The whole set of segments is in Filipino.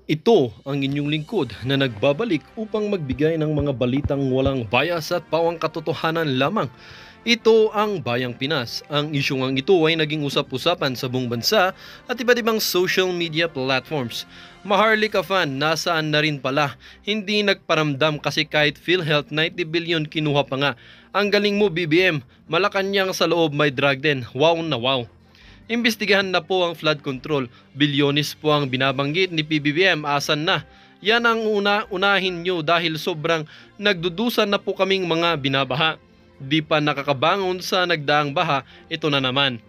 Ito ang inyong lingkod na nagbabalik upang magbigay ng mga balitang walang bias at pawang katotohanan lamang. Ito ang Bayang Pinas. Ang isyong ito ay naging usap-usapan sa buong bansa at iba't ibang social media platforms. Maharlika fan, nasaan na rin pala? Hindi nagparamdam kasi kahit PhilHealth 90 billion kinuha pa nga. Ang galing mo BBM, Malacanang sa loob may drug din. Wow na wow. Imbestigahan na po ang flood control. Bilyones po ang binabanggit ni PBBM, asan na? Yan ang unahin nyo dahil sobrang nagdudusan na po kaming mga binabaha. Di pa nakakabangon sa nagdaang baha, ito na naman.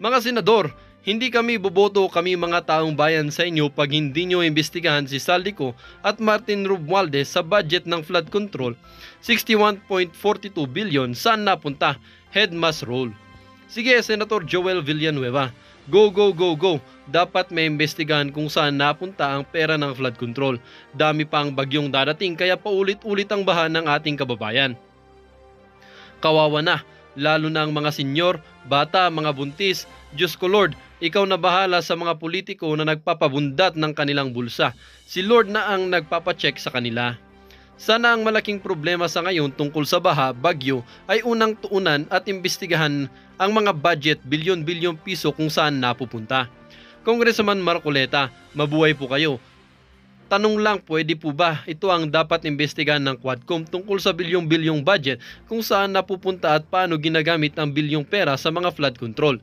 Mga senador, hindi kami boboto kami mga taong bayan sa inyo pag hindi nyo imbestigahan si Saldico at Martin Romualdez sa budget ng flood control. 61.42 billion saan napunta? Head must roll. Sige, Senator Joel Villanueva, go, go, go, go. Dapat may imbestigahan kung saan napunta ang pera ng flood control. Dami pa ang bagyong darating kaya paulit-ulit ang baha ng ating kababayan. Kawawa na, lalo na ang mga senyor, bata, mga buntis. Diyos ko Lord, ikaw na bahala sa mga politiko na nagpapabundat ng kanilang bulsa. Si Lord na ang nagpapacheck sa kanila. Sana ang malaking problema sa ngayon tungkol sa baha, bagyo ay unang tuunan at imbestigahan ang mga budget bilyon-bilyong piso kung saan napupunta. Congressman Marcoleta, mabuhay po kayo. Tanong lang, pwede po ba ito ang dapat imbestigahan ng Quadcom tungkol sa bilyong-bilyong budget kung saan napupunta at paano ginagamit ang bilyong pera sa mga flood control?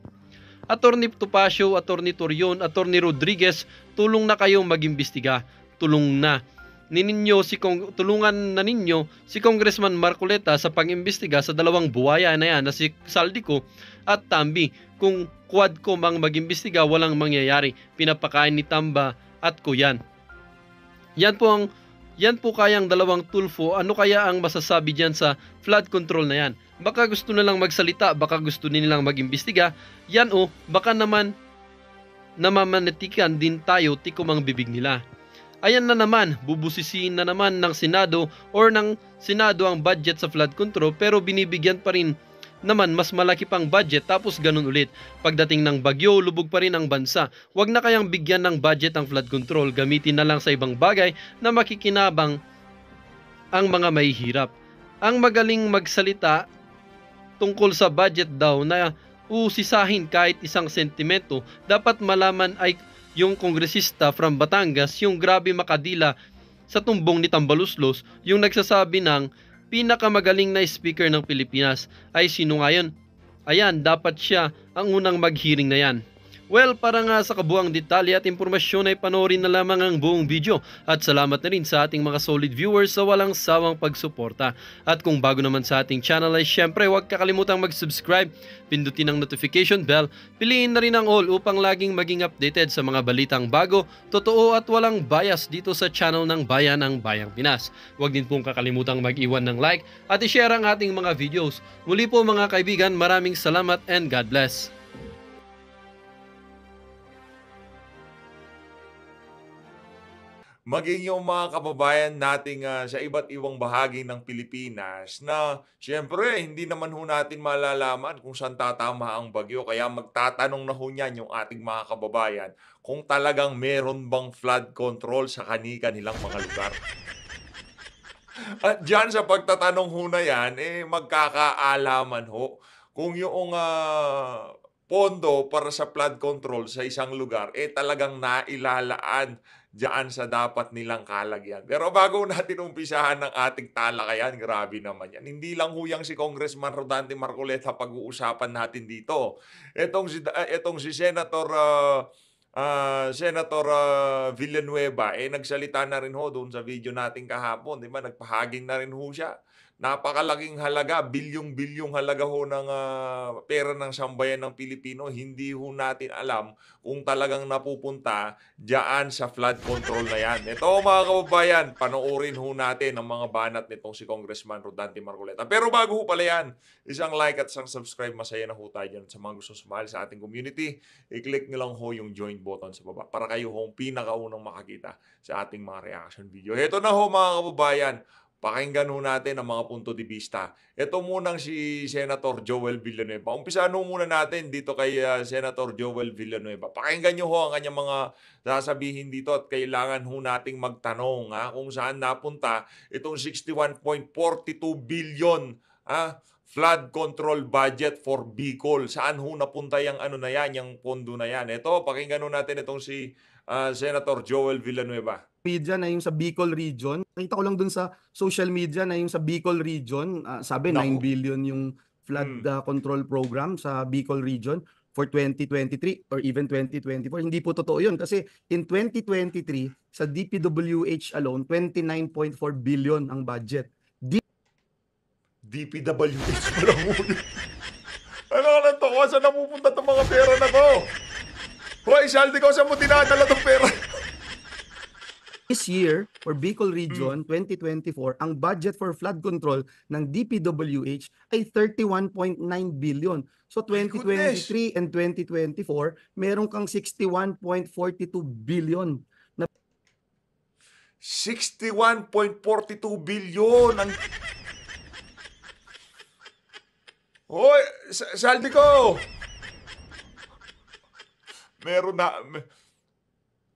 Attorney Topacio, Attorney Torion, Attorney Rodriguez, tulong na kayong mag-imbestiga. Tulungan na ninyo si Congressman Marcoleta sa pag-imbestiga sa dalawang buwaya na yan na si Saldico at Tambi. Kung Quadcom ang mag-imbestiga, walang mangyayari. Pinapakain ni Tamba at Kuyan. Yan po kayang dalawang tulfo. Ano kaya ang masasabi diyan sa flood control na yan? Baka gusto nilang magsalita, baka gusto nilang mag-imbestiga. Yan baka naman namamanatikan din tayo, tikom ang bibig nila. Ayan na naman, bubusisiin na naman ng Senado or ng Senado ang budget sa flood control pero binibigyan pa rin naman mas malaki pang budget tapos ganun ulit. Pagdating ng bagyo, lubog pa rin ang bansa. Huwag na kayang bigyan ng budget ang flood control, gamitin na lang sa ibang bagay na makikinabang ang mga mahihirap. Ang magaling magsalita tungkol sa budget daw na usisahin kahit isang sentimento, dapat malaman ay yung kongresista from Batangas, yung grabe makadila sa tumbong ni Tambaluslos, yung nagsasabi ng pinakamagaling na speaker ng Pilipinas ay sino ngayon? Ayan, dapat siya ang unang mag-hearing na yan. Well, para nga sa kabuang detalye at impormasyon ay panoorin na lamang ang buong video at salamat na rin sa ating mga solid viewers sa walang sawang pagsuporta. At kung bago naman sa ating channel ay syempre huwag kakalimutang mag-subscribe, pindutin ang notification bell, piliin na rin ang all upang laging maging updated sa mga balitang bago, totoo at walang bias dito sa channel ng Bayan ng Bayang Pinas. Huwag din pong kakalimutang mag-iwan ng like at i-share ang ating mga videos. Muli po mga kaibigan, maraming salamat and God bless. Maging yung mga kababayan nating sa iba't ibang bahagi ng Pilipinas na siyempre hindi naman ho natin malalaman kung saan tatama ang bagyo. Kaya magtatanong na ho niyan yung ating mga kababayan kung talagang meron bang flood control sa kani-kanilang mga lugar. At diyan sa pagtatanong ho na yan, magkakaalaman ho kung yung pondo para sa flood control sa isang lugar, talagang nailalaan diyan sa dapat nilang kalagyan. Pero bago natin umpisahan ng ating talakayan, grabe naman yan. Hindi lang huyang si Congressman Rodante Marcoleta pag-uusapan natin dito. Etong si Senator Villanueva, nagsalita na rin ho doon sa video natin kahapon, di ba? Nagpahaging na rin ho siya. Napakalaking halaga, bilyong-bilyong halaga ho ng pera ng sambayan ng Pilipino. Hindi ho natin alam kung talagang napupunta diyan sa flood control na yan. Ito mga kababayan, panoorin ho natin ang mga banat nitong si Congressman Rodante Marcoleta. Pero bago ho pala yan, isang like at isang subscribe, masaya na ho tayo dyan. Sa mga gusto sumali sa ating community, i-click nyo lang ho yung join button sa baba para kayo ho pinakaunang makakita sa ating mga reaction video. Ito na ho mga kababayan, Pakinggan ho natin ang mga punto de vista. Ito munang si Senator Joel Villanueva. Umpisahan ho muna natin dito kay Senator Joel Villanueva. Pakinggan niyo ho ang kanyang mga sasabihin dito at kailangan ho nating magtanong kung saan napunta itong 61.42 billion flood control budget for Bicol. Saan ho napunta yung ano na yan, yung pondo na yan. Ito, pakinggan ho natin itong si Senator Joel Villanueva. Media na yung sa Bicol region. Nakita ko lang dun sa social media na yung sa Bicol region, sabi Naku. 9 billion yung flood control program sa Bicol region for 2023 or even 2024. Hindi po totoo yun kasi in 2023 sa DPWH alone 29.4 billion ang budget. DPWH pa lang mo yun. Ano ka lang to? Saan napupunta itong mga pera na to? Hoy, Saldi ko, saan mo dinadala itong pera? This year, for Bicol Region 2024, ang budget for flood control ng DPWH ay 31.9 billion. So 2023 and 2024, meron kang 61.42 billion. 61.42 billion ang... Hoy, Saldi ko!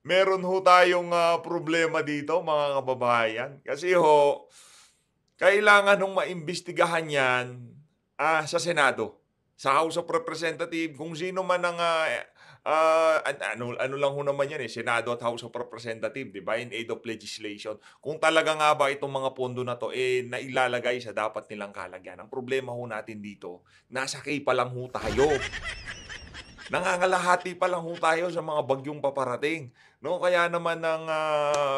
Meron ho tayong problema dito, mga kababayan. Kasi ho, kailangan hong maimbestigahan yan sa Senado, sa House of Representatives, kung sino man ang ano lang ho naman yan Senado at House of Representatives, di ba, in aid of legislation. Kung talaga nga ba itong mga pondo na to nailalagay sa dapat nilang kalagyan. Ang problema ho natin dito, nasa kay pa lang ho tayo. Nangangalahati pa lang ho tayo sa mga bagyong paparating. No, kaya naman ang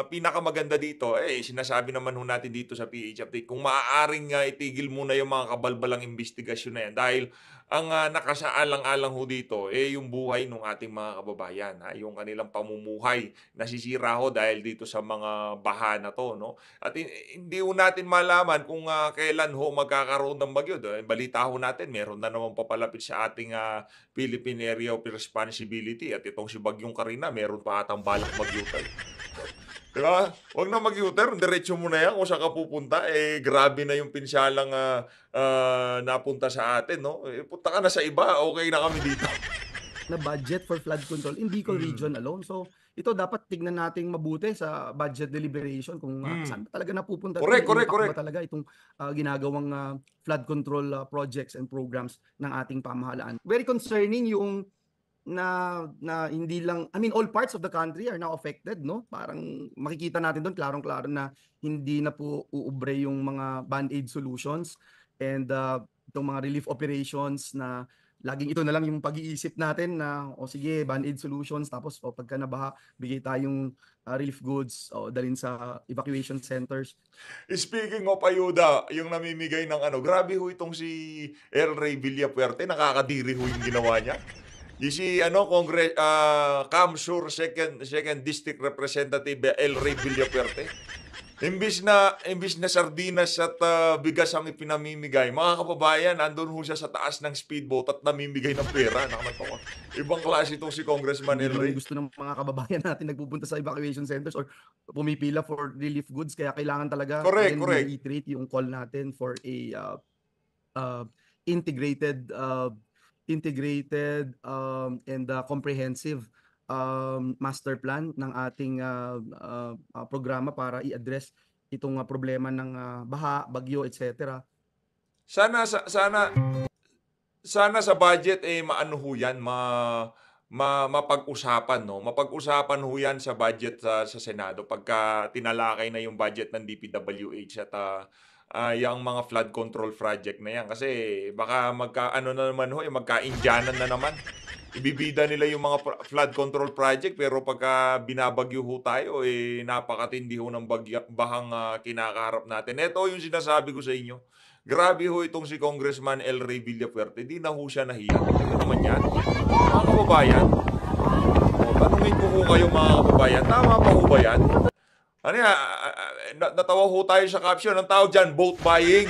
pinakamaganda dito, sinasabi naman ho natin dito sa PH Update, kung maaaring itigil muna yung mga kabalbalang investigasyon na yan dahil ang nakasaalang-alang ho dito yung buhay ng ating mga kababayan, yung kanilang pamumuhay nasisira ho dahil dito sa mga baha na to, no? At hindi ho natin malaman kung kailan ho magkakaroon ng bagyo. Balita ho natin, meron na naman papalapit sa ating Philippine Area of Responsibility at itong si Bagyong Karina, meron pa atang balak mag-U-turn. Diba? Huwag na mag-U-turn, diretso mo na yan kung saan ka pupunta. Grabe na yung pinsalang napunta sa atin, no? Punta ka na sa iba, okay na kami dito. Na budget for flood control in Bicol region alone. So, ito dapat tignan nating mabuti sa budget deliberation kung saan talaga napupunta. Correct. Ba talaga itong ginagawang flood control projects and programs ng ating pamahalaan. Very concerning yung na hindi lang, I mean, all parts of the country are now affected, no? Parang makikita natin doon, klarong-klaro na hindi na po uubre yung mga band-aid solutions and itong mga relief operations na laging ito na lang yung pag-iisip natin na sige, band-aid solutions, tapos pagka nabaha, bigay tayong relief goods dalhin sa evacuation centers. Speaking of ayuda, yung namimigay ng grabe ho itong si El Rey Villapuerte, nakakadiri ho yung ginawa niya. Yung si Kamsur second District Representative El Rey Villapuerte. Imbis na sardinas at bigas ang ipinamimigay, mga kababayan, andun ho siya sa taas ng speedboat at namimigay ng pera. Nakakatawa. Ibang klase itong si Congressman El Rey. Gusto ng mga kababayan natin nagpupunta sa evacuation centers or pumipila for relief goods, kaya kailangan talaga reiterate yung call natin for a integrated and comprehensive master plan ng ating programa para i-address itong problema ng baha, bagyo, etc. Sana sa budget maano ho yan, mapag-usapan, no? Mapag-usapan ho yan sa budget sa Senado pagka tinalakay na yung budget ng DPWH at yung mga flood control project na yan. Kasi baka magka-Indianan na naman. Ibibida nila yung mga flood control project pero pagka binabagyo ho tayo, napakatindi ho ng bahang kinakaharap natin. Ito yung sinasabi ko sa inyo. Grabe ho itong si Congressman El Rey Villapuerte. Di na ho siya nahiya. Ito naman yan. Mga kababayan, tanungin ko ho kayo mga kababayan, tama pa ho ba yan? Natawa ho tayo sa caption. Ang tawag dyan, vote buying.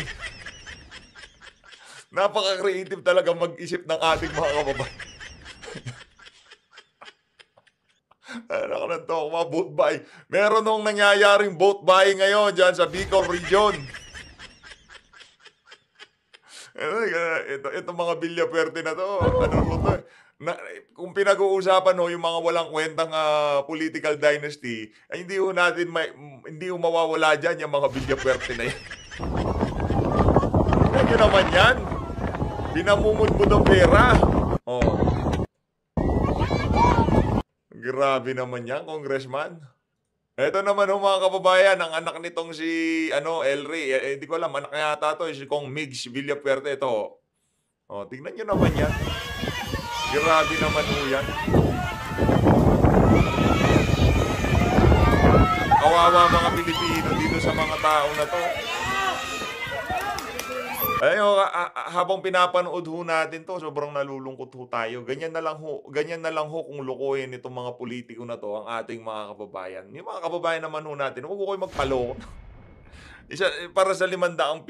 Napaka-creative talaga mag-isip ng ating mga kababayan. Ano ka to, mga boat buy. Meron nung nangyayaring boat buy ngayon dyan sa Bicol Region. Ito mga Villafuerte na to. Ano mo to? Kung pinag-uusapan yung mga walang kwentang political dynasty, ay hindi ho mawawala diyan yung mga Villafuerte na yan. Tingnan nyo naman yan. Pinamumudmud ang pera. Oh. Grabe naman yan, Congressman. Ito naman mga kababayan, ang anak nitong si Elry, hindi ko alam, anak niya yata to, si Kong Migs Villafuerte ito. Oh, tingnan niyo naman yan. Grabe naman ho yan. Kawawa mga Pilipino dito sa mga tao na to. Ayun, habang pinapanood ho natin to, sobrang nalulungkot ho tayo. Ganyan na lang ho kung lukuhin itong mga politiko na to, ang ating mga kababayan. Yung mga kababayan naman ho natin, huwag ko kayo magpaloko. Para sa 500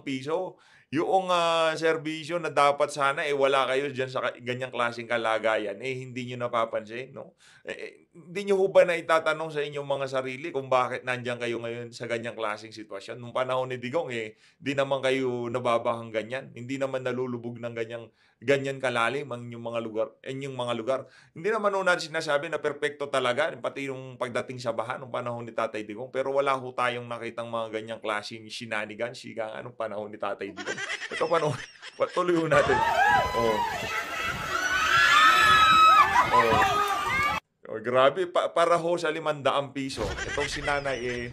piso, yung serbisyo na dapat sana wala kayo diyan sa ganyang klaseng kalagayan, hindi niyo napapansin, no? Hindi niyo ho ba na itatanong sa inyong mga sarili kung bakit nandiyan kayo ngayon sa ganyang klaseng sitwasyon? Nung panahon ni Digong, di naman kayo nababahang ganyan. Hindi naman nalulubog ng ganyan kalalim ang inyong mga lugar. Hindi naman ho natin sinasabi na perpekto talaga, pati yung pagdating sa baha nung panahon ni Tatay Digong. Pero wala ho tayong nakitang mga ganyang klaseng shenanigans, anong panahon ni Tatay Digong. Ito panahon, tuloy ho natin. Oh, grabe, para ho sa 500 piso. Itong si Nanay,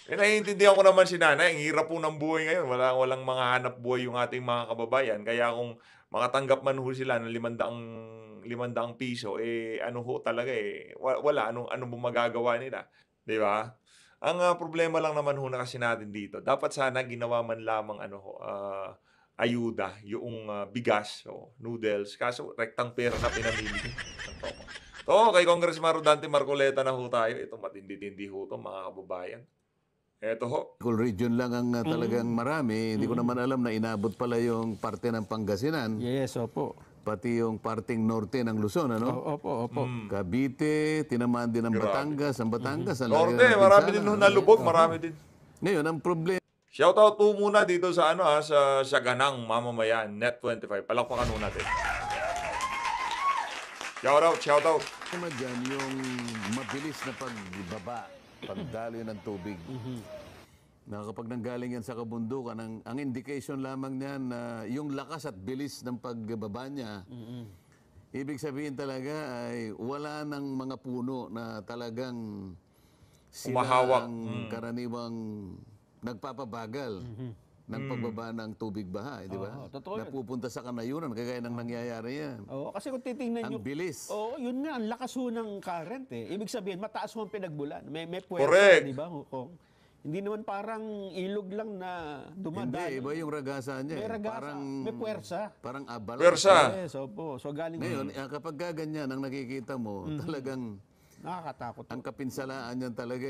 naiintindihan ko naman si Nanay, ang hirap po ng buhay ngayon. Walang mga hanap buhay yung ating mga kababayan. Kaya kung makatanggap man ho sila ng 500 piso, ano ho talaga wala. Anong magagawa nila? Di ba? Ang problema lang naman ho na kasi natin dito, dapat sana ginawa man lamang ayuda, yung bigas o noodles. Kaso rektang pera na pinamili. Kay Congressman Rodante Marcoleta na ho tayo. Ito matindi-tindi ho ito mga kababayan. Ito ho. Bicol Region lang ang talagang marami. Hindi ko naman alam na inabot pala yung parte ng Pangasinan. Yes, opo. Pati yung parting norte ng Luzon, ano? Opo. Cavite, tinamaan din ng Batangas. Ang Batangas, ang laki Norte, ng marami pinsala. din ho nalubog, marami din. Ngayon, ang problema, Shoutout po muna dito sa sa Saganang Mamamayan, Net25. Palakpakan ho natin. Shoutout. dyan yung mabilis na pagbaba, pagdaloy ng tubig. Na kapag nanggaling yan sa kabundukan, ang indication lamang niyan na yung lakas at bilis ng pagbaba niya, ibig sabihin talaga ay wala ng mga puno na talagang sila Humahawak. ang karaniwang nagpapabagal ng pagbaba ng tubig baha, di ba? Oo, totoo yun. Napupunta sa kanayunan, kagaya ng nangyayari yan. Oo, kasi kung titingnan Ang nyo, bilis. oo, yun nga, ang lakas ho ng current Ibig sabihin, mataas ho ang pinagbulan. May puwersa, Correct. di ba? Hindi naman parang ilog lang na dumadaan. Hindi, iba yung ragasan niya. May ragasa, may puwersa. Parang abala. Pwersa. Yes, opo. So galing Ngayon, kapag ganyan ang nakikita mo, talagang nakakatakot. ang kapinsalaan niyan talaga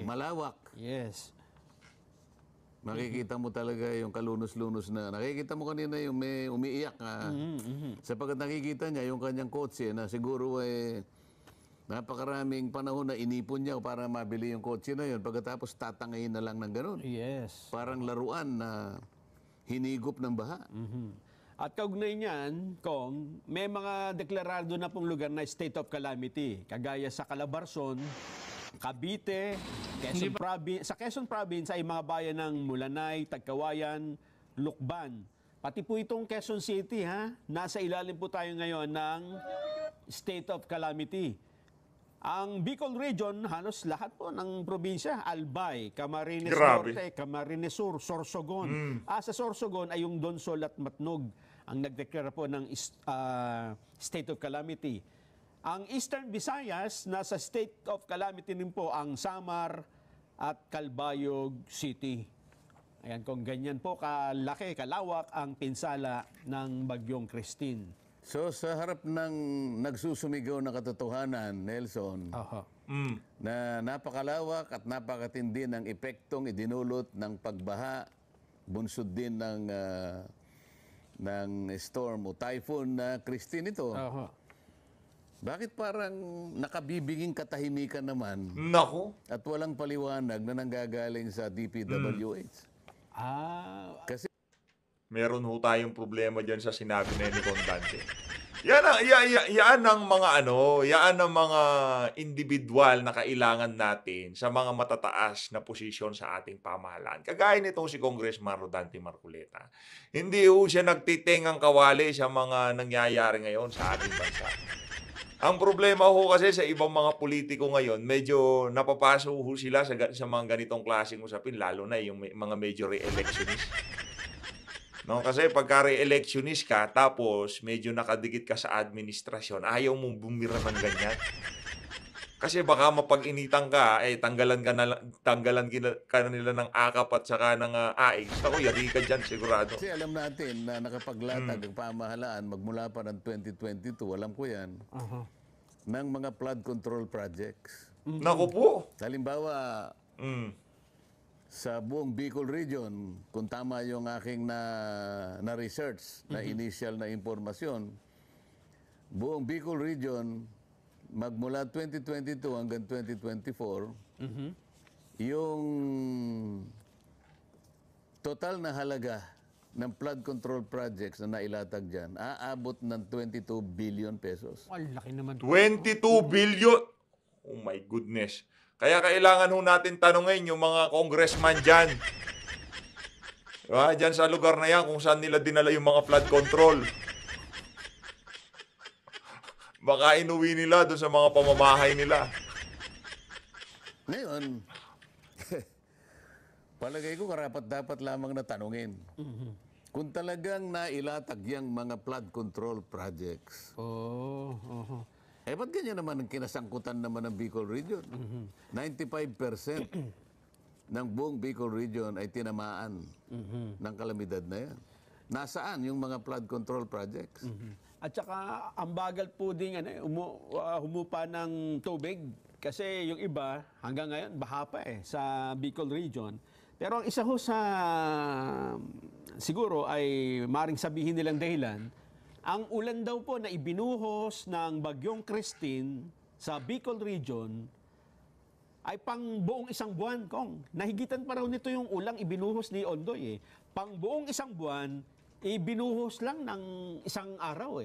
malawak. Yes. Makikita mo talaga yung kalunos-lunos na. Nakikita mo kanina yung may umiiyak sapagkat nakikita niya yung kanyang kotse na siguro napakaraming panahon na inipon niya para mabili yung kotse na yun. Pagkatapos tatangayin na lang ng ganun. Yes. Parang laruan na hinigop ng baha. At kaugnay niyan, Kong, may mga deklarado na pong lugar na state of calamity. Kagaya sa Calabarzon, Cavite, Quezon Province. Sa Quezon Province ay mga bayan ng Mulanay, Tagkawayan, Lukban. Pati po itong Quezon City, nasa ilalim po tayo ngayon ng state of calamity. Ang Bicol Region, halos lahat po ng probinsya, Albay, Camarines Grabe. Norte, Camarines Sur, Sorsogon. Sa Sorsogon ay yung Donsol at Matnog ang nagdeklara po ng state of calamity. Ang Eastern Visayas, nasa state of calamity din po ang Samar at Calbayog City. Ayan, kung ganyan po kalaki, kalawak ang pinsala ng Bagyong Christine. So sa harap ng nagsusumigaw na katotohanan, Nelson, na napakalawak at napakatindi ng epektong idinulot ng pagbaha, bunsod din ng storm o typhoon na Christine ito. Bakit parang nakabibiging katahimikan naman Nako. at walang paliwanag na nanggagaling sa DPWH? Kasi Meron ho tayong problema dyan sa sinabi na ni Condante. Yan ang mga yan ang mga individual na kailangan natin sa mga matataas na posisyon sa ating pamahalaan. Kagaya nitong si Congressman Rodante Marcoleta. Hindi ho siya nagtitengang kawali sa mga nangyayari ngayon sa ating bansa. Ang problema ho kasi sa ibang mga politiko ngayon, medyo napapaso ho sila sa mga ganitong klaseng usapin, lalo na yung mga major re-electionist. No, kasi pagka re-electionist ka, tapos medyo nakadikit ka sa administrasyon, ayaw mong bumira ng ganyan. Kasi baka mapag-initan ka, tanggalan ka na nila ng akap at saka ng AX. Ako, yari ka dyan, sigurado. Kasi alam natin na nakapaglatag ang pamahalaan magmula pa ng 2022, alam ko yan, ng mga flood control projects. Naku po. Halimbawa, Mm. sa buong Bicol region, kung tama yung aking na-research, na initial na impormasyon, buong Bicol region, magmula 2022 hanggang 2024, yung total na halaga ng flood control projects na nailatag dyan, aabot ng 22 billion pesos. Ang laki naman. 22 billion. Oh my goodness. Kaya kailangan ho natin tanungin yung mga congressman dyan. Diba? Dyan sa lugar na yan kung saan nila dinala yung mga flood control. Baka inuwi nila doon sa mga pamamahay nila. Ngayon, palagay ko karapat-dapat lamang na tanungin. Kung talagang nailatag yung mga flood control projects, ba't ganyan naman ang kinasangkutan naman ng Bicol Region? 95% ng buong Bicol Region ay tinamaan ng kalamidad na yan. Nasaan yung mga flood control projects? At saka, ang bagal po din humupa ng tubig. Kasi yung iba, hanggang ngayon, baha pa sa Bicol Region. Pero ang isa ho sa, siguro ay maring sabihin nilang dahilan, ang ulan daw po na ibinuhos ng Bagyong Christine sa Bicol Region ay pang buong isang buwan, Kong. Nahigitan pa raw nito yung ulang ibinuhos ni Ondoy. Pang buong isang buwan, ibinuhos lang ng isang araw.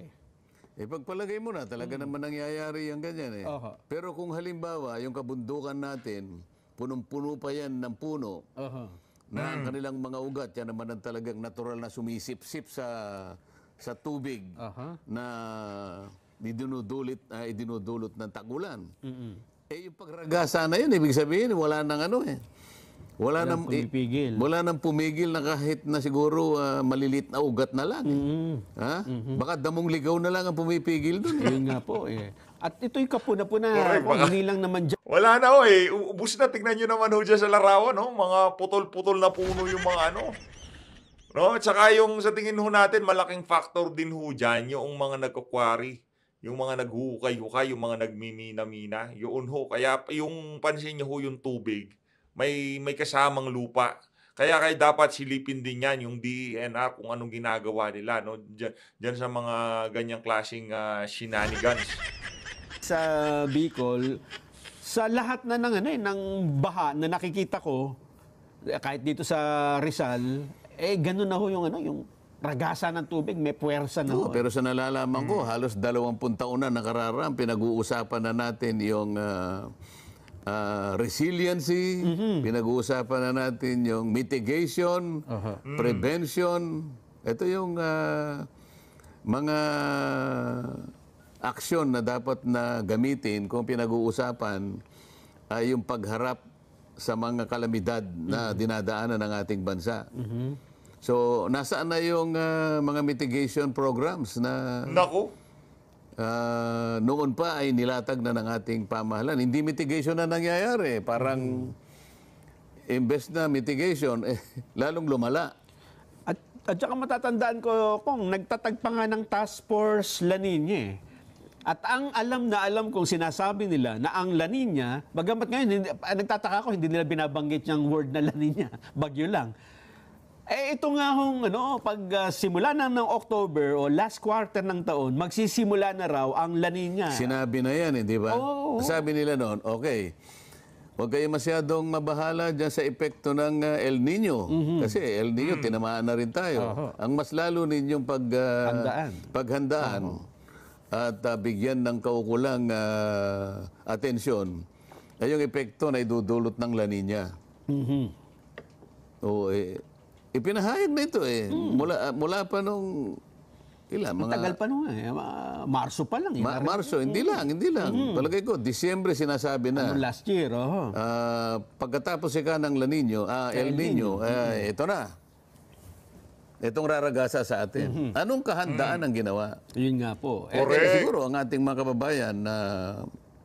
Pagpalagay mo na, talaga naman nangyayari yung ganyan. Pero kung halimbawa, yung kabundukan natin, punong-puno pa yan ng puno, na ang kanilang mga ugat, yan naman ang talagang natural na sumisip-sip sa tubig na idinudulot ng tagulan. Yung pagragasa na yun, ibig sabihin, wala nang Walang pumigil na kahit na siguro malilit na ugat na lang. Baka damong ligaw na lang ang pumipigil doon. Yun nga po At ito'y kapuna-puna, hindi lang naman dyan. Wala na ubus na. Tignan nyo naman ho dyan sa Larawan, mga putol-putol na puno yung mga No? At saka yung sa tingin ho natin, malaking factor din ho dyan yung mga nagkukwari, yung mga naghuhukay-hukay, yung mga nagmimina-mina. Yun ho. Kaya yung pansin nyo ho yung tubig, may kasamang lupa. Kaya dapat silipin din yan, yung DENR, kung anong ginagawa nila. No? Diyan sa mga ganyang klaseng shenanigans. Sa Bicol, sa lahat na ng baha na nakikita ko, kahit dito sa Rizal, ganun na ho yung ragasa ng tubig, may puwersa na ho. Pero sa nalalaman ko, halos 20 taon na nakararaan, pinag-uusapan na natin yung resiliency, pinag-uusapan na natin yung mitigation, prevention. Ito yung mga aksyon na dapat na gamitin kung pinag-uusapan ay yung pagharap sa mga kalamidad na dinadaanan ng ating bansa. So, nasaan na yung mga mitigation programs na Naku! Noon pa ay nilatag na ng ating pamahalaan. Hindi mitigation na nangyayari. Parang imbes na mitigation, lalong lumala. At saka matatandaan ko, Kung nagtatag pa nga ng Task Force La Nina. At ang alam kong sinasabi nila na ang La Nina, bagamat ngayon, nagtataka ko, hindi nila binabanggit yung word na La Nina, bagyo lang. Ito nga hong, pag simula na ng October o last quarter ng taon, magsisimula na raw ang La Nina. Sinabi na yan, di ba? Oo. Sabi nila noon, okay, huwag kayo masyadong mabahala dyan sa epekto ng El Nino. Kasi El Nino, tinamaan na rin tayo. Ang mas lalo ninyong paghandaan at bigyan ng kaukulang atensyon ay yung epekto na idudulot ng La Nina. Oo, ipinahayag na ito eh. Mula pa nung Tagal pa nung Marso pa lang. Marso, hindi lang. Palagay ko, Disyembre sinasabi na. Last year, Pagkatapos ng La Nino, El Nino, ito na. Itong raragasa sa atin. Anong kahandaan ang ginawa? Yun nga po. Correct. Siguro ang ating mga kababayan na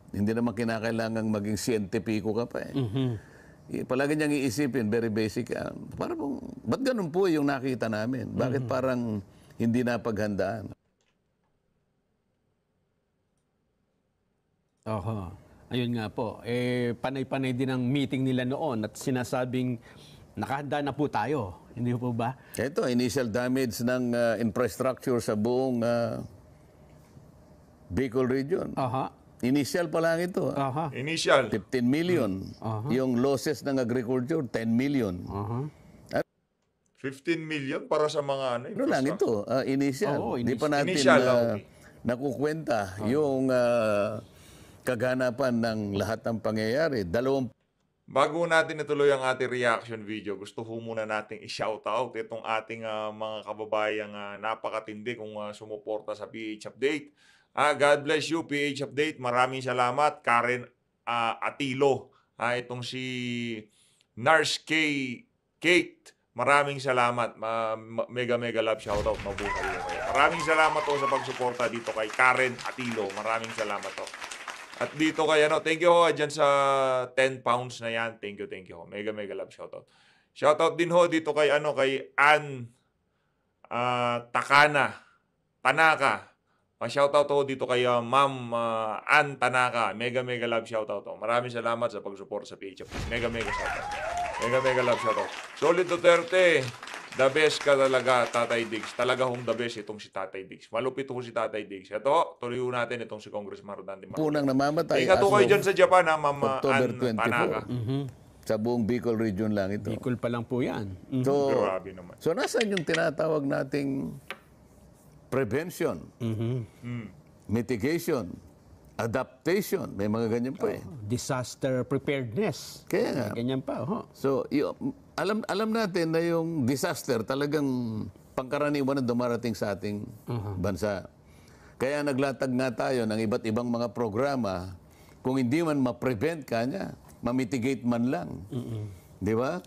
hindi naman kinakailangang maging siyentipiko ka pa eh. Palagi niyang iisipin, very basic. Parang, ba't ganun po yung nakita namin? Bakit parang hindi napaghandaan? Ayun nga po. Panay-panay din ang meeting nila noon at sinasabing nakahanda na po tayo. Hindi po ba? Ito, initial damage ng infrastructure sa buong Bicol region. Initial pa lang ito. Initial. 15 million. Yung losses ng agriculture, 10 million. 15 million para sa mga Ano lang ito, initial. Di pa natin Initial, okay. nakukwenta yung kaganapan ng lahat ng pangyayari. Bago natin ituloy ang ating reaction video, gusto ko muna nating i-shoutout itong ating mga kababayang napakatindi kung sumuporta sa PH Update. God bless you, PH Update. Maraming salamat. Karen Atilo. Itong si Nars Kate. Maraming salamat. Mega love shoutout. Mabuhay mo kayo. Maraming salamat po sa pagsuporta dito kay Karen Atilo. Maraming salamat po. At dito kay thank you ho dyan sa 10 pounds na yan. Thank you ho. Mega love shoutout. Shoutout din ho dito kay kay Ann Tanaka. Shoutout ho dito kay Ma'am Ann Tanaka. Mega love shoutout ho. Maraming salamat sa pagsuporta sa PH. Mega shoutout. Mega love shoutout. Solid Duterte. The best ka talaga, Tatay Diggs. Talaga hong the best itong si Tatay Diggs. Malupit ho si Tatay Diggs. Ito, tuloy natin itong si Congressman Rodante Marcoleta. Punang namamatay. Ingat ho kayo dyan sa Japan, Ma'am October Ann Tanaka. 24. Sa buong Bicol region lang ito. Bicol pa lang po yan. Grabe naman. So nasaan yung tinatawag nating prevention, mitigation, adaptation? May mga ganyan pa eh. Disaster preparedness. Kaya nga. Ganyan pa. So, alam natin na yung disaster talagang pangkaraniwan na dumarating sa ating bansa. Kaya naglatag nga tayo ng iba't ibang mga programa kung hindi man ma-prevent ka niya, ma-mitigate man lang. Di ba?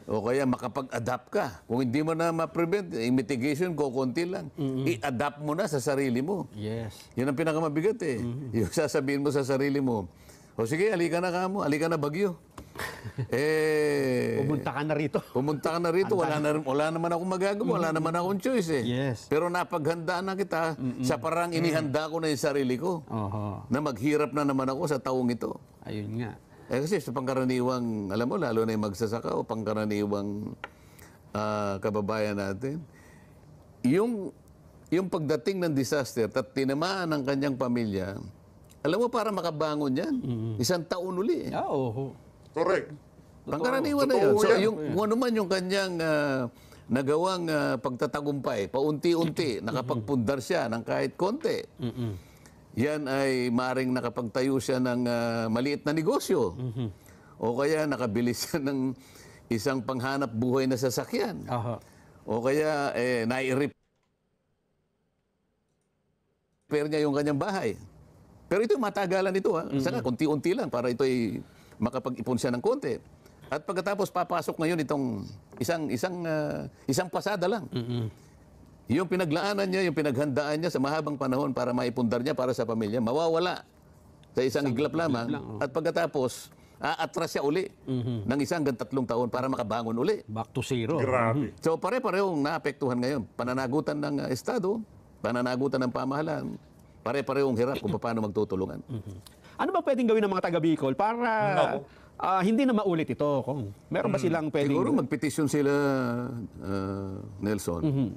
O kaya makapag-adapt ka. Kung hindi mo na ma-prevent, mitigation ko konti lang. I-adapt mo na sa sarili mo. Yes. Yan ang pinakamabigat eh. Yung sasabihin mo sa sarili mo, o sige, halika na kamo, halika na Bagyo. Pumunta ka na rito. Pumunta ka na rito, wala naman akong magagawa, wala naman akong choice eh. Yes. Pero napaghandaan na kita sa parang inihanda ko na yung sarili ko. Na maghirap na naman ako sa taong ito. Ayun nga. Kasi sa pangkaraniwang, alam mo, lalo na yung magsasaka o pangkaraniwang kababayan natin, yung pagdating ng disaster at tinamaan ng kanyang pamilya, alam mo, para makabangon yan, isang taon uli. Correct. Pangkaraniwan na yun. So, kung ano man yung kanyang nagawang pagtatagumpay, paunti-unti, nakapagpundar siya ng kahit konti. Yan ay maring nakapagtayo siya ng maliit na negosyo. O kaya nakabili siya ng isang panghanap buhay na sasakyan. O kaya nai-repair niya yung kanyang bahay. Pero ito matagalan ito. Saka kunti-unti lang para ito ay makapag-ipon siya ng konti. At pagkatapos papasok ngayon itong isang pasada lang. Yung pinaglaanan niya, yung pinaghandaan niya sa mahabang panahon para maipundar niya para sa pamilya, mawawala sa isang iglap lamang. At pagkatapos, aatras siya uli ng 1 hanggang 3 taon para makabangon uli. Back to zero. Grabe. So pare-parehong naapektuhan ngayon. Pananagutan ng Estado, pananagutan ng pamahalaan, pare-parehong hirap kung paano magtutulungan. Ano ba pwedeng gawin ng mga taga Bicol para Hindi na maulit ito, Kong. Meron ba silang pwedeng... Siguro magpetisyon sila, Nelson,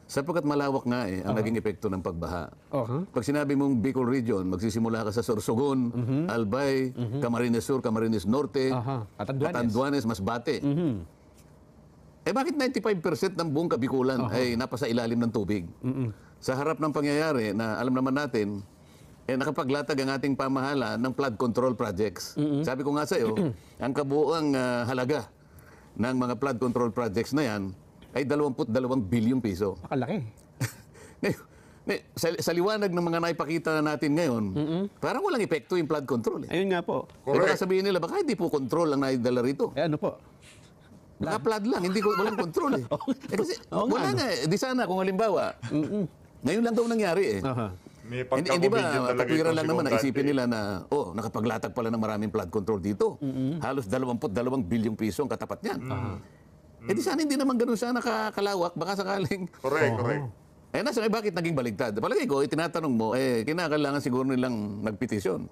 sapagkat malawak nga ang naging epekto ng pagbaha. Pag sinabi mong Bicol Region, magsisimula ka sa Sorsogon, Albay, Camarines Sur, Camarines Norte, Catanduanes, Masbate. Eh bakit 95% ng buong Kabikulan ay napasa ilalim ng tubig? Sa harap ng pangyayari na alam naman natin, nakapaglatag ang ating pamahala ng flood control projects. Sabi ko nga sa iyo, ang kabuuang halaga ng mga flood control projects na yan ay 22 bilyong piso. Nakalaki. Sa liwanag ng mga naipakita natin ngayon, parang walang epekto yung flood control. Ayun nga po. Baka sabihin nila, baka hindi po control ang naidala rito. Ano po? Naka-flood lang, hindi ko walang control kasi wala nga. Di sana kung halimbawa, ngayon lang daw nangyari May Hindi ba, pagkakobidyon talaga patwiran itong lang si naman na Comandante. isipin nila na, nakapaglatag pala ng maraming flood control dito. Halos 22 bilyong piso ang katapat niyan. Di sana hindi naman ganun sana kalawak, baka sakaling... Correct. Nasa bakit naging baligtad? Palagay ko, tinatanong mo, kinakailangan siguro nilang magpetisyon.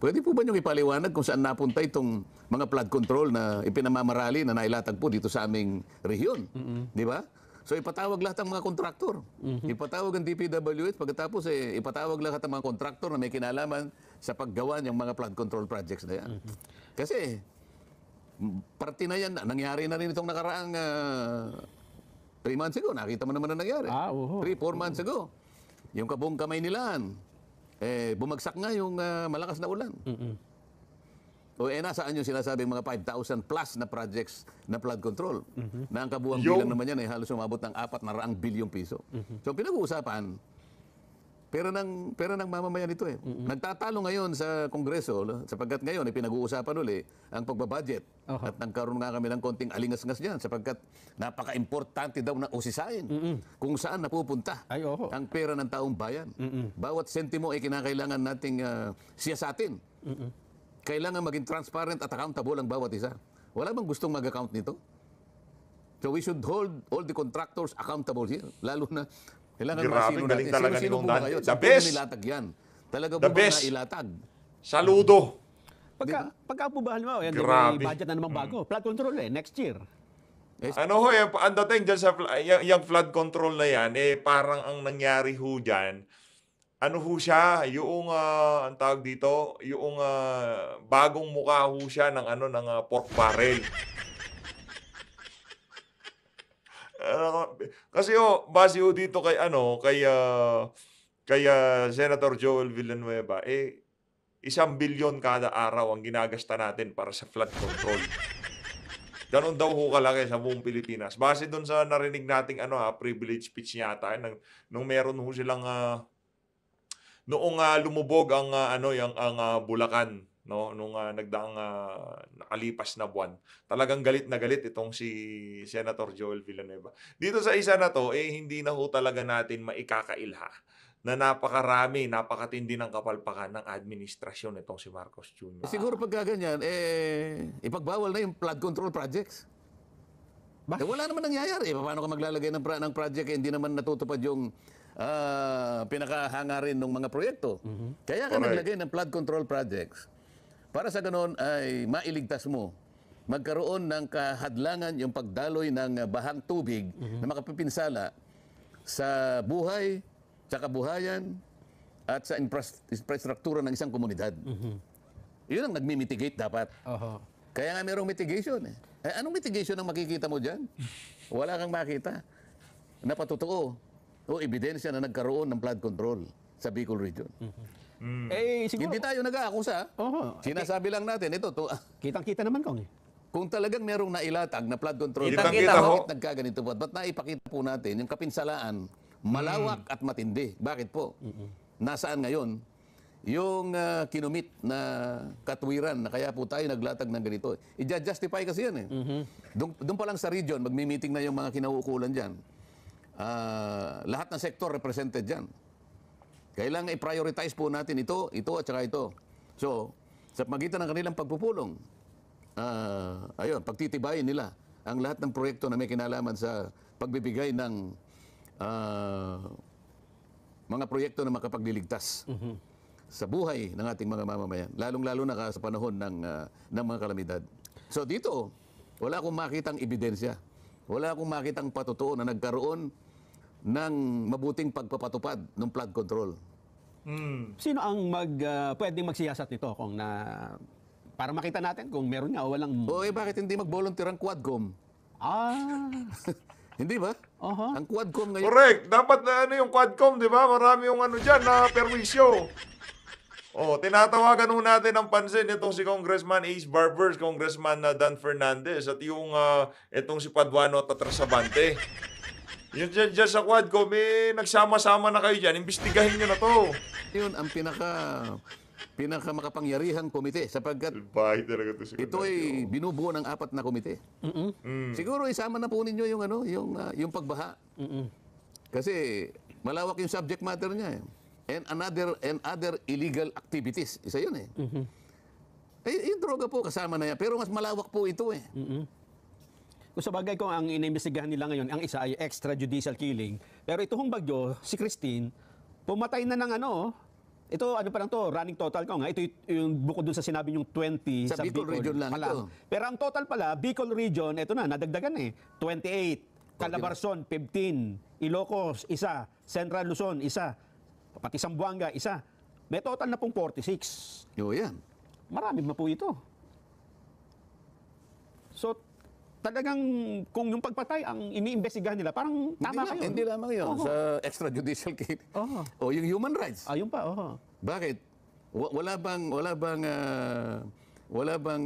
Pwede po ba niyong ipaliwanag kung saan napunta itong mga flood control na ipinamamarali na nailatag po dito sa aming rehiyon? Di ba? So ipatawag lahat ng mga kontraktor. Ipatawag ang DPWH, pagkatapos ipatawag lahat ng mga kontraktor na may kinalaman sa paggawa ng mga flood control projects na yan. Kasi, parte na yan, nangyari na rin itong nakaraang 3 months ago. Nakita mo naman na nangyari. 3-4 months ago. Yung kabuong kamay nilaan, bumagsak nga yung malakas na ulan. Nasaan yung sinasabing mga 5,000 plus na projects na flood control na ang kabuang bilang naman yan ay halos umabot ng 400 bilyong piso. So pinag-uusapan, pera ng mamamayan ito Nagtatalo ngayon sa Kongreso sapagkat ngayon ay pinag-uusapan uli ang pagbabudget. At nagkaroon nga kami ng konting alingas-ngas diyan sapagkat napaka-importante daw na usisain kung saan napupunta ang pera ng taong bayan. Bawat sentimo ay kinakailangan nating siyasatin. Kailangan maging transparent at accountable ang bawat isa. Wala bang gustong mag-account nito? So we should hold all the contractors accountable here. Lalo na kailangan masino natin. Sino-sino po ba kayo? The Saan best. po nilatag yan? Talaga po The ba best. nailatag? Saludo. Pagka po ba, halimbawa, may Grabe. budget na naman bago. Flood control next year. Ang dating dyan sa yung flood control na yan, parang ang nangyari ho dyan, siya, yung, ang tawag dito, yung bagong mukha ho siya ng, ng pork barrel. Kasi base ho dito kay, kay Senator Joel Villanueva, 1 bilyon kada araw ang ginagasta natin para sa flood control. Ganon daw ho kalaki sa buong Pilipinas. Base doon sa narinig nating privilege speech yata nung meron ho silang noong lumubog ang Bulacan nung nagdaang nakalipas na buwan. Talagang galit na galit itong si Senator Joel Villanueva. Dito sa isa na to hindi na ho talaga natin maikakailha na napakatindi ng kapalpakan ng administrasyon itong si Marcos Jr. Siguro pagka ganyan, ipagbawal na yung flood control projects. Wala naman nangyayari. Paano ka maglalagay ng project hindi naman natutupad yung pinakahangarin ng mga proyekto. Kaya ka naglagay ng flood control projects. Para sa ganon ay mailigtas mo. Magkaroon ng kahadlangan yung pagdaloy ng bahang tubig na makapipinsala sa buhay, sa kabuhayan, at sa infrastruktura ng isang komunidad. Yun ang nagmi-mitigate dapat. Kaya nga mayroong mitigation. Anong mitigation ang makikita mo dyan? Wala kang makita. Napatotoo. O ebidensya na nagkaroon ng flood control sa Bicol Region. Siguro, Hindi tayo nag-aakusa. Sinasabi lang natin, kitang-kita naman, Kong. kung talagang merong nailatag na flood control, Kitang-kita ho. bakit nagkaganito po? Ba't naipakita po natin yung kapinsalaan, malawak at matindi? Bakit po? Nasaan ngayon yung kinumit na katwiran na kaya po tayo naglatag ng ganito? I-justify kasi yan Doon pa lang sa region, magmi-meeting na yung mga kinauukulan dyan. Lahat ng sektor represented dyan. Kailangan i-prioritize po natin ito at saka ito. So, sa magitan ng kanilang pagpupulong, pagtitibayin nila ang lahat ng proyekto na may kinalaman sa pagbibigay ng mga proyekto na makapagliligtas sa buhay ng ating mga mamamayan, lalong-lalo na sa panahon ng mga kalamidad. So dito, wala akong makitang ebidensya. Wala akong makitang patutuo na nagkaroon ng mabuting pagpapatupad ng flood control. Sino ang pwedeng magsiyasat nito kung para makita natin kung meron nga o walang... O bakit hindi mag-volunteer ang Quadcom? Hindi ba? Ang Quadcom ngayon... Correct. Dapat na yung Quadcom, di ba? Marami yung dyan na perwisyo. Tinatawagan ho natin ng pansin itong si Congressman Ace Barbers, Congressman Dan Fernandez, at yung itong si Paduano Tatrasabante. Yun dyan sa Quadcom, nagsama-sama na kayo dyan. Imbestigahin nyo na to. Yun ang pinaka makapangyarihang komite sapagkat Bahay talaga to si ito ay binubuo ng 4 na komite. Siguro isama na po ninyo yung yung pagbaha. Kasi malawak yung subject matter niya. And other illegal activities. Isa yun eh. Yung droga po kasama na yan. Pero mas malawak po ito eh. Kung sa bagay ko, ang inimbestigahan nila ngayon, ang isa ay extrajudicial killing. Pero ito hong bagyo, si Christine, pumatay na ng ito, pa lang to, running total ko nga. Ito yung bukod dun sa sinabi yung 20 Sa Bicol region lang ito. Pero ang total pala, Bicol region, ito na, nadagdagan 28. Calabarzon, 15. Ilocos, 1. Central Luzon, 1. Pati Zamboanga, 1. May total na pong 46. O yan. Marami na po ito. So, talagang kung yung pagpatay ang iniimbestigahan nila, parang tama kayo. Hindi lamang yun. Sa extrajudicial case. O yung human rights. Ayun pa, Bakit? Wala bang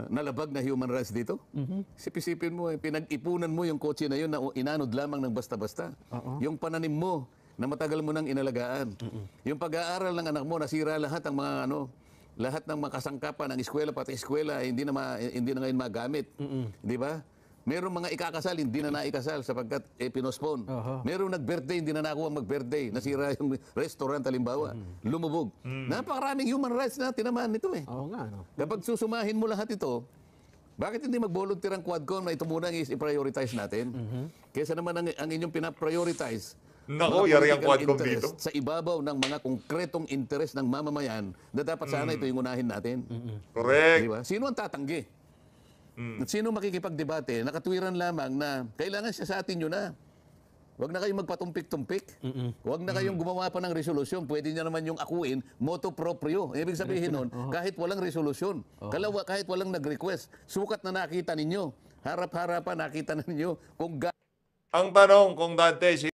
nalabag na human rights dito? Sipin mo, pinag-ipunan mo yung kotse na yun na inanod lamang ng basta-basta. Yung pananim mo na matagal mo nang inalagaan. Yung pag-aaral ng anak mo, nasira lahat ang mga lahat ng mga kasangkapan ng eskwela, pati eskwela, hindi na ngayon magamit. Di ba? Merong mga ikakasal, hindi na naikasal sapagkat pinospone. Merong nag-birthday, hindi na nakuha mag-birthday. Nasira yung restaurant, halimbawa. Lumubog. Napakaraming human rights na tinamaan nito eh. Oo nga, Kapag susumahin mo lahat ito, bakit hindi mag-volunteer ang Quadcom na ito muna ang i-prioritize natin? Kaysa naman ang inyong pinaprioritize, Nako, mga yari ang political Quadcom dito. interest sa ibabaw ng mga konkretong interes ng mamamayan na dapat sana ito yung unahin natin. Correct. Di ba? Sino ang tatanggi? At sino makikipagdebate? Nakatwiran lamang na kailangan siya sa atin yun na. Huwag na kayong magpatumpik-tumpik. Huwag na kayong gumawa pa ng resolusyon. Pwede niya naman yung akuin, motu proprio. Ibig sabihin nun, kahit walang resolusyon, kahit walang nag-request, sukat na nakita ninyo. Harap-harapan nakita na ninyo kung Ang tanong kung Dante,